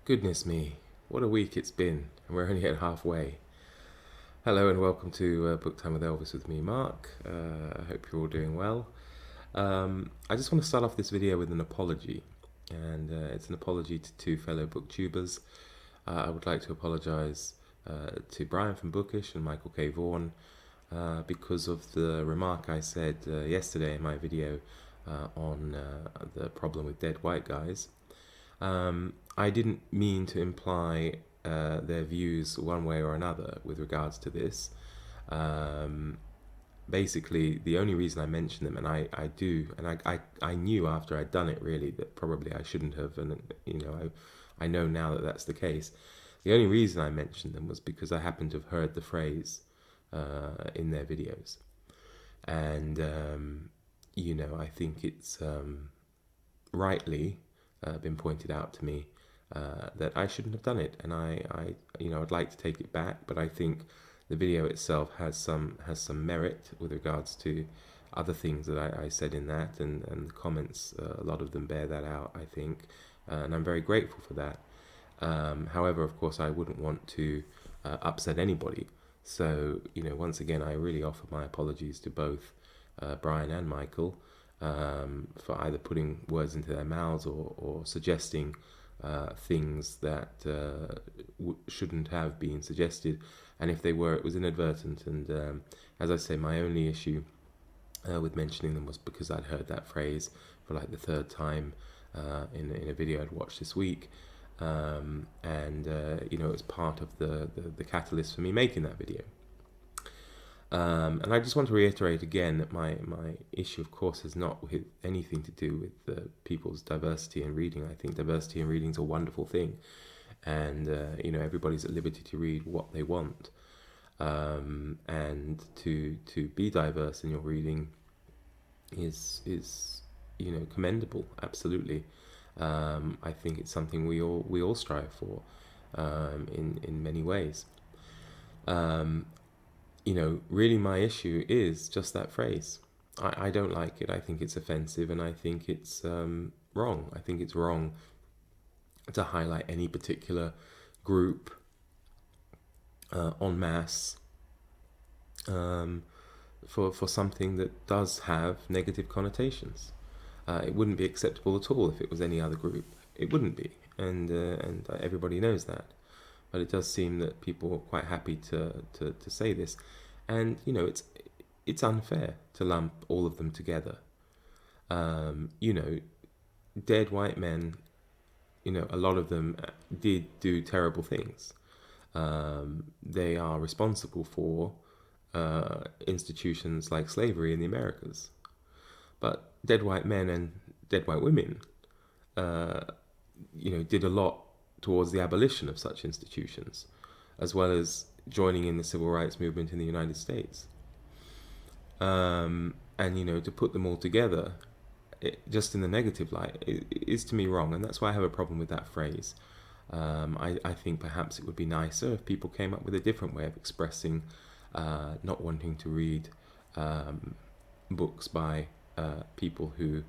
Goodness me, what a week it's been, and we're only at halfway. Hello and welcome to Book Time with Elvis with me, Mark. I hope you're all doing well. I just want to start off this video with an apology, and it's an apology to two fellow booktubers. I would like to apologise to Brian from Bookish and Michael K. Vaughan because of the remark I said yesterday in my video on the problem with dead white guys. I didn't mean to imply their views one way or another with regards to this. Basically, the only reason I mention them, and I knew after I'd done it really that probably I shouldn't have, and I know now that that's the case. The only reason I mentioned them was because I happened to have heard the phrase in their videos, and I think it's rightly been pointed out to me that I shouldn't have done it, and I'd like to take it back, but I think the video itself has some merit with regards to other things that I said in that, and the comments, a lot of them bear that out, I think, and I'm very grateful for that. However, of course, I wouldn't want to upset anybody, so once again, I really offer my apologies to both Brian and Michael for either putting words into their mouths or suggesting things that shouldn't have been suggested, and if they were, it was inadvertent. And as I say, my only issue with mentioning them was because I'd heard that phrase for like the third time in a video I'd watched this week, and it was part of the catalyst for me making that video. And I just want to reiterate again that my issue, of course, has not with anything to do with people's diversity in reading. I think diversity in reading is a wonderful thing, and everybody's at liberty to read what they want, and to be diverse in your reading is commendable. Absolutely, I think it's something we all strive for in many ways. Really my issue is just that phrase. I don't like it. I think it's offensive, and I think it's wrong. I think it's wrong to highlight any particular group en masse for something that does have negative connotations. It wouldn't be acceptable at all if it was any other group. It wouldn't be, and everybody knows that. But it does seem that people are quite happy to say this, and it's unfair to lump all of them together. Dead white men, a lot of them did do terrible things. They are responsible for institutions like slavery in the Americas. But dead white men and dead white women, did a lot towards the abolition of such institutions, as well as joining in the civil rights movement in the United States. And to put them all together, just in the negative light, is to me wrong, and that's why I have a problem with that phrase. I think perhaps it would be nicer if people came up with a different way of expressing not wanting to read books by people who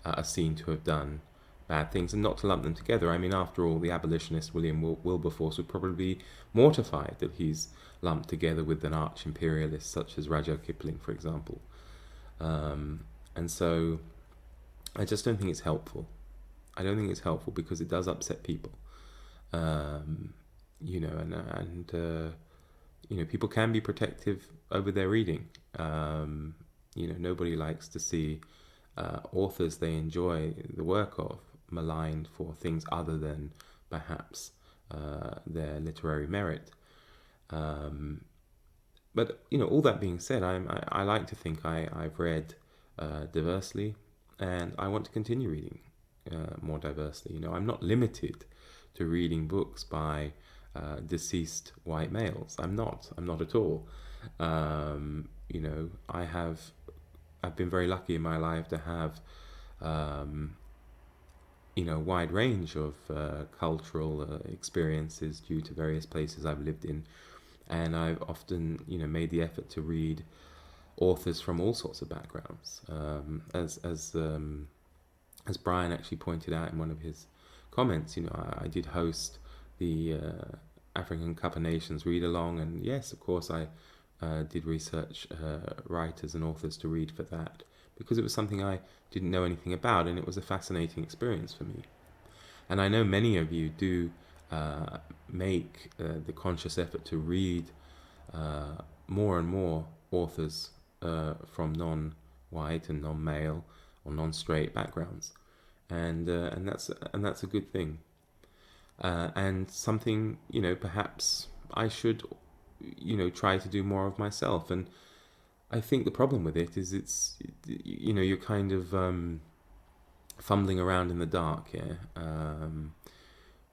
are seen to have done bad things, and not to lump them together. I mean, after all, the abolitionist William Wilberforce would probably be mortified that he's lumped together with an arch-imperialist such as Rudyard Kipling, for example. And so I just don't think it's helpful. I don't think it's helpful because it does upset people. People can be protective over their reading. Nobody likes to see authors they enjoy the work of maligned for things other than perhaps their literary merit. But all that being said, I like to think I've read diversely, and I want to continue reading more diversely. I'm not limited to reading books by deceased white males. I'm not at all. I've been very lucky in my life to have wide range of cultural experiences due to various places I've lived in, and I've often made the effort to read authors from all sorts of backgrounds. As Brian actually pointed out in one of his comments. You know, I did host the African Cup of Nations read along, and yes, of course, I did research writers and authors to read for that, because it was something I didn't know anything about, and it was a fascinating experience for me. And I know many of you do make the conscious effort to read more and more authors from non-white and non-male or non-straight backgrounds, and that's a good thing, and something, you know, perhaps I should, you know, try to do more of myself. And I think the problem with it is it's, you know, you're kind of fumbling around in the dark here,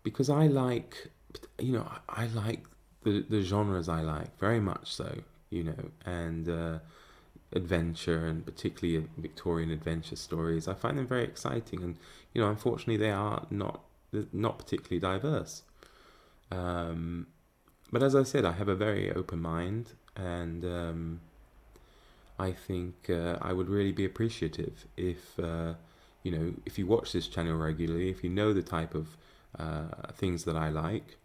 because I like, you know, I like the genres I like very much so, you know, and adventure, and particularly Victorian adventure stories. I find them very exciting, and you know, unfortunately, they are not particularly diverse. But as I said, I have a very open mind, and I think I would really be appreciative if you know, if you watch this channel regularly, if you know the type of things that I like,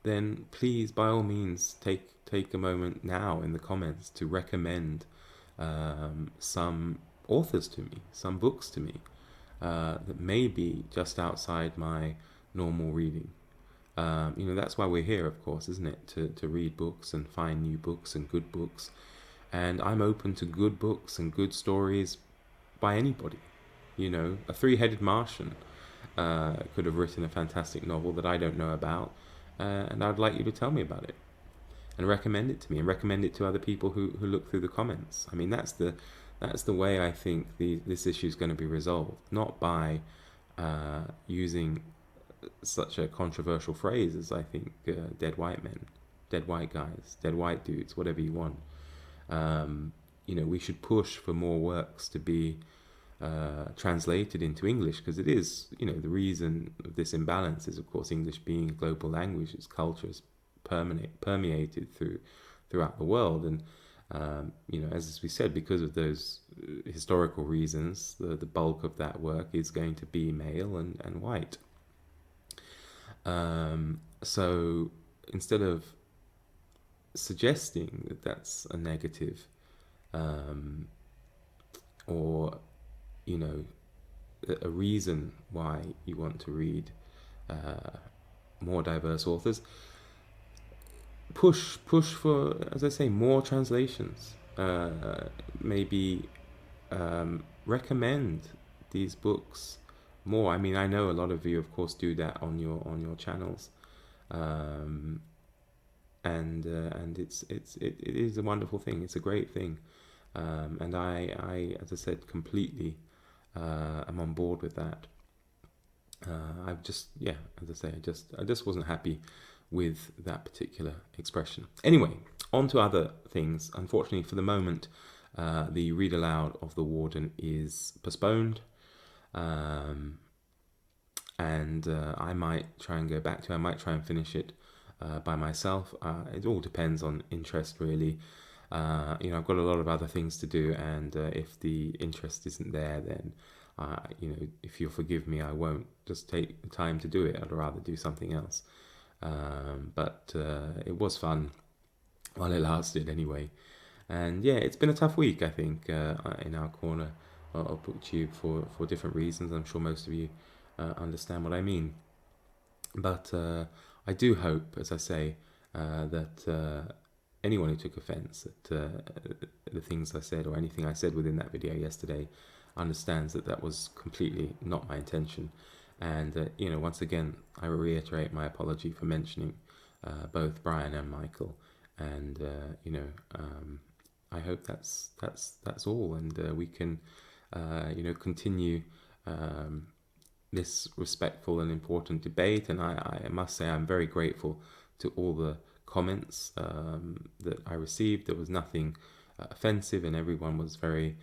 then please, by all means, take a moment now in the comments to recommend some authors to me, some books to me that may be just outside my normal reading. You know, that's why we're here, of course, isn't it? To read books and find new books and good books. And I'm open to good books and good stories by anybody. You know, a three-headed Martian could have written a fantastic novel that I don't know about, and I'd like you to tell me about it and recommend it to me, and recommend it to other people who look through the comments. I mean, that's the way I think this issue is going to be resolved, not by using such a controversial phrase as, I think, dead white men, dead white guys, dead white dudes, whatever you want. You know, we should push for more works to be translated into English, because it is, you know, the reason of this imbalance is, of course, English being a global language, its culture is permeated throughout the world, and you know, as we said, because of those historical reasons, the bulk of that work is going to be male and white. So instead of suggesting that that's a negative, or, you know, a reason why you want to read more diverse authors, push for, as I say, more translations. Maybe recommend these books more. I mean, I know a lot of you, of course, do that on your channels, and it is a wonderful thing. It's a great thing, and I, as I said, completely am on board with that. I've just, yeah, as I say, I just wasn't happy with that particular expression. Anyway, on to other things. Unfortunately, for the moment, the read aloud of The Warden is postponed, and I might try and go back to it. I might try and finish it by myself. It all depends on interest, really. You know, I've got a lot of other things to do, and if the interest isn't there, then you know, if you'll forgive me, I won't just take the time to do it. I'd rather do something else. But it was fun while it lasted, anyway. And yeah, it's been a tough week, I think, in our corner of BookTube for different reasons. I'm sure most of you understand what I mean. But I do hope, as I say, that anyone who took offence at the things I said, or anything I said within that video yesterday, understands that that was completely not my intention. And you know, once again, I reiterate my apology for mentioning both Brian and Michael. And you know, I hope that's all, and we can you know, continue this respectful and important debate. And I must say, I'm very grateful to all the comments that I received. There was nothing offensive, and everyone was very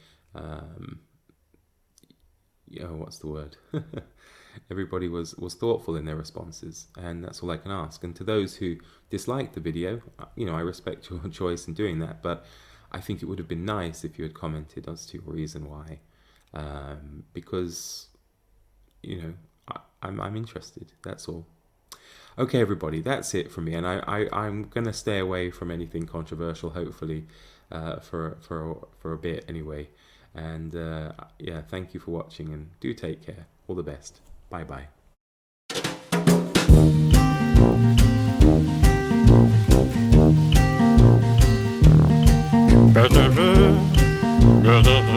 you know, what's the word? Everybody was thoughtful in their responses, and that's all I can ask. And to those who disliked the video, you know, I respect your choice in doing that, but I think it would have been nice if you had commented as to your reason why, because, you know, I'm interested. That's all. Okay, everybody, that's it from me, and I'm gonna stay away from anything controversial, hopefully, for a bit anyway. And yeah, thank you for watching, and do take care. All the best. Bye bye.